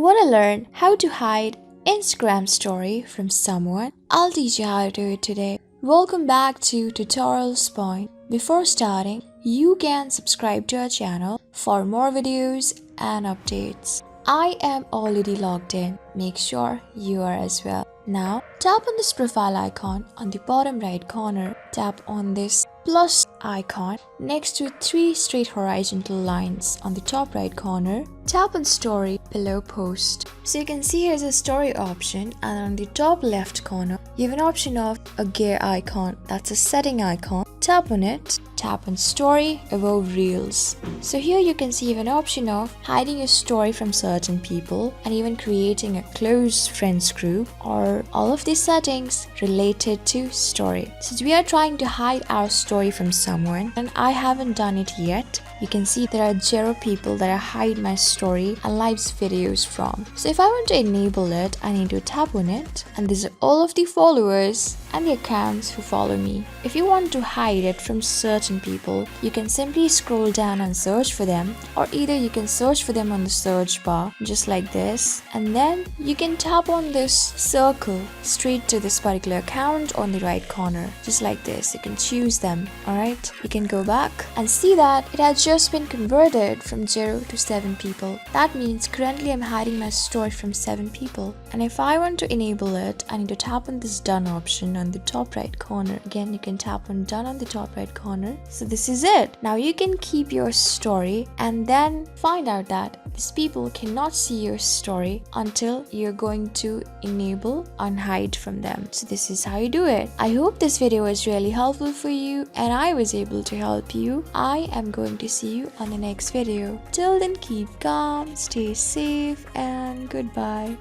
Want to learn how to hide Instagram story from someone? I'll teach you how to do it today. Welcome back to Tutorials Point. Before starting, you can subscribe to our channel for more videos and updates. I am already logged in. Make sure you are as well. Now, tap on this profile icon on the bottom right corner. Tap on this plus icon next to 3 straight horizontal lines on the top right corner. Tap on story below post. So you can see here's a story option, and on the top left corner you have an option of a gear icon. That's a setting icon. Tap on it. Tap on story above reels. So here you can see you have an option of hiding your story from certain people and even creating a close friends group, or all of these settings related to story. Since we are trying to hide our story from someone and I haven't done it yet, you can see there are 0 people that I hide my story and lives videos from. So if I want to enable it, I need to tap on it, and these are all of the followers and the accounts who follow me. If you want to hide it from certain people, you can simply scroll down and search for them, or either you can search for them on the search bar just like this, and then you can tap on this circle straight to this particular account on the right corner just like this. You can choose them. Alright, you can go back and see that it has just been converted from 0 to 7 people. That means currently I'm hiding my story from 7 people, and if I want to enable it, I need to tap on this done option on the top right corner. Again, you can tap on done on the top right corner. So this is it. Now you can keep your story and then find out that these people cannot see your story until you're going to enable unhide from them. So this is how you do it. I hope this video was really helpful for you and I was able to help you. I am going to see you on the next video. Till then, keep calm, stay safe, and goodbye.